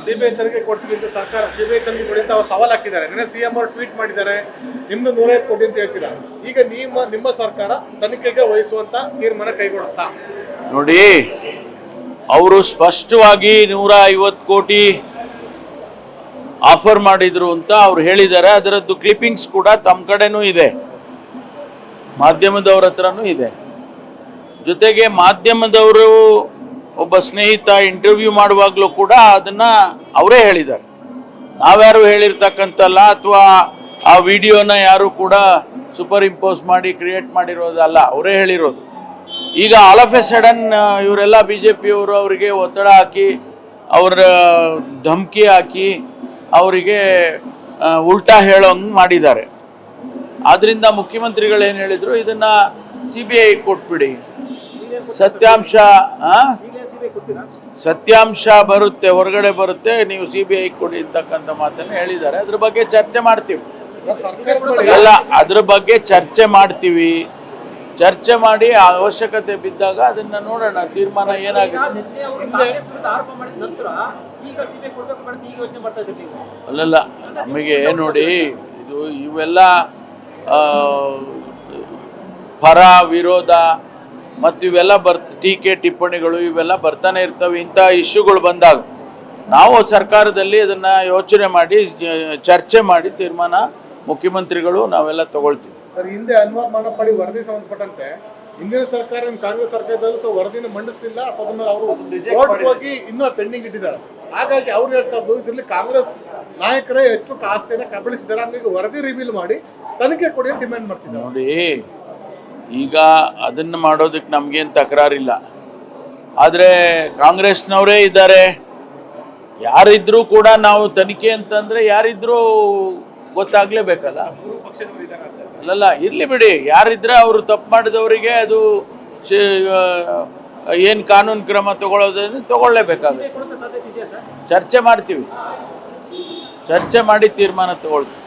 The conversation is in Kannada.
ಸಿಬಿಐ ತನಿಖೆ ಕೊಡ್ತೀವಿ ಅಂತ ಸರ್ಕಾರ ಸಿಬಿಐ ತನಿಖೆ ಕೊಡಿ ಅಂತ ಅವ್ರು ಸವಾಲು ಹಾಕಿದ್ದಾರೆ. ನಿನ್ನೆ ಸಿಎಂ ಅವರು ಟ್ವೀಟ್ ಮಾಡಿದ್ದಾರೆ, ನಿಮ್ದು 150 ಕೋಟಿ ಅಂತ ಹೇಳ್ತೀರಾ. ಈಗ ನಿಮ್ಮ ಸರ್ಕಾರ ತನಿಖೆಗೆ ವಹಿಸುವಂತ ತೀರ್ಮಾನ ಕೈಗೊಳ್ಳುತ್ತಾ? ನೋಡಿ, ಅವರು ಸ್ಪಷ್ಟವಾಗಿ 150 ಕೋಟಿ ಆಫರ್ ಮಾಡಿದ್ರು ಅಂತ ಅವ್ರು ಹೇಳಿದ್ದಾರೆ. ಅದರದ್ದು ಕ್ಲಿಪ್ಪಿಂಗ್ಸ್ ಕೂಡ ತಮ್ಮ ಕಡೆನೂ ಇದೆ, ಮಾಧ್ಯಮದವ್ರ ಹತ್ರನೂ ಇದೆ. ಜೊತೆಗೆ ಮಾಧ್ಯಮದವರು ಒಬ್ಬ ಸ್ನೇಹಿತ ಇಂಟರ್ವ್ಯೂ ಮಾಡುವಾಗಲೂ ಕೂಡ ಅದನ್ನ ಅವರೇ ಹೇಳಿದ್ದಾರೆ. ನಾವ್ಯಾರು ಹೇಳಿರ್ತಕ್ಕಂಥಲ್ಲ, ಅಥವಾ ಆ ವಿಡಿಯೋನ ಯಾರು ಕೂಡ ಸೂಪರ್ ಇಂಪೋಸ್ ಮಾಡಿ ಕ್ರಿಯೇಟ್ ಮಾಡಿರೋದಲ್ಲ, ಅವರೇ ಹೇಳಿರೋದು. ಈಗ ಆಲ್ ಆಫ್ ಎ ಸಡನ್ ಇವರೆಲ್ಲ BJPಯವರು ಅವರಿಗೆ ಒತ್ತಡ ಹಾಕಿ, ಅವರ ಧಮಕಿ ಹಾಕಿ, ಅವರಿಗೆ ಉಲ್ಟಾ ಹೇಳೋಂಗೆ ಮಾಡಿದ್ದಾರೆ. ಆದ್ರಿಂದ ಮುಖ್ಯಮಂತ್ರಿಗಳು ಏನು ಹೇಳಿದ್ರು, ಇದನ್ನ CBI ಕೊಟ್ಬಿಡಿ, ಸತ್ಯಾಂಶ ಬರುತ್ತೆ, ಹೊರಗಡೆ ಬರುತ್ತೆ, ನೀವು CBI ಕೊಡಿ ಅಂತಕ್ಕಂಥ ಮಾತನ್ನು ಹೇಳಿದ್ದಾರೆ. ಅದ್ರ ಬಗ್ಗೆ ಚರ್ಚೆ ಮಾಡ್ತೀವಿ. ಅಲ್ಲ, ಅದ್ರ ಬಗ್ಗೆ ಚರ್ಚೆ ಮಾಡ್ತೀವಿ. ಚರ್ಚೆ ಮಾಡಿ ಅವಶ್ಯಕತೆ ಬಿದ್ದಾಗ ಅದನ್ನ ನೋಡೋಣ, ತೀರ್ಮಾನ ಏನಾಗುತ್ತೆ. ಅಲ್ಲಲ್ಲ, ನಮಗೆ ನೋಡಿ, ಇವೆಲ್ಲ ಪರ ವಿರೋಧ ಮತ್ತು ಇವೆಲ್ಲ ಟೀಕೆ ಟಿಪ್ಪಣಿಗಳು ಇವೆಲ್ಲ ಬರ್ತಾನೆ ಇರ್ತವೆ. ಇಂಥ ಇಶ್ಯೂಗಳು ಬಂದಾಗ ನಾವು ಸರ್ಕಾರದಲ್ಲಿ ಅದನ್ನ ಯೋಚನೆ ಮಾಡಿ ಚರ್ಚೆ ಮಾಡಿ ತೀರ್ಮಾನ ಮುಖ್ಯಮಂತ್ರಿಗಳು ನಾವೆಲ್ಲ ತಗೊಳ್ತೀವಿ. ಸರ್, ಹಿಂದೆ ಅನ್ವರ್ ಮಾನಪ್ಪಡಿ ವರದಿ ಸಂಬಂಧಪಟ್ಟಂತೆ ಹಿಂದಿನ ಸರ್ಕಾರ ಕಾಂಗ್ರೆಸ್ ಸರ್ಕಾರದಲ್ಲೂ ವರದಿನ ಮಂಡಿಸಲಿಲ್ಲ, ಅವರು ಹೋಗಿ ಇನ್ನೂ ಪೆಂಡಿಂಗ್ ಇಟ್ಟಿದ್ದಾರೆ. ಹಾಗಾಗಿ ಅವ್ರು ಹೇಳ್ತಾ ಇದ್ದು, ಇದರಲ್ಲಿ ಕಾಂಗ್ರೆಸ್ ನಾಯಕರೇ ಹೆಚ್ಚು ಆಸ್ತಿಯನ್ನು ಕಬಳಿಸಿದ್ದಾರೆ, ಹಂಗಾಗಿ ವರದಿ ರಿವೀಲ್ ಮಾಡಿ ತನಿಖೆ ಕೊಡಿ ಅಂತ ಡಿಮ್ಯಾಂಡ್ ಮಾಡ್ತಿದ್ದಾರೆ. ನೋಡಿ, ಈಗ ಅದನ್ನು ಮಾಡೋದಕ್ಕೆ ನಮ್ಗೇನು ತಕರಾರಿಲ್ಲ. ಆದರೆ ಕಾಂಗ್ರೆಸ್ನವರೇ ಇದ್ದಾರೆ, ಯಾರಿದ್ರೂ ಕೂಡ ನಾವು ತನಿಖೆ ಅಂತಂದ್ರೆ ಯಾರಿದ್ರೂ ಗೊತ್ತಾಗ್ಲೇಬೇಕಲ್ಲ. ಅಲ್ಲಲ್ಲ, ಇರ್ಲಿ ಬಿಡಿ, ಯಾರಿದ್ರೆ ಅವರು ತಪ್ಪು ಮಾಡಿದವರಿಗೆ ಅದು ಏನು ಕಾನೂನು ಕ್ರಮ ತಗೊಳ್ಳೋದನ್ನು ತಗೊಳ್ಳೇಬೇಕಾಗುತ್ತೆ. ಚರ್ಚೆ ಮಾಡ್ತೀವಿ, ಚರ್ಚೆ ಮಾಡಿ ತೀರ್ಮಾನ ತಗೊಳ್ತೀವಿ.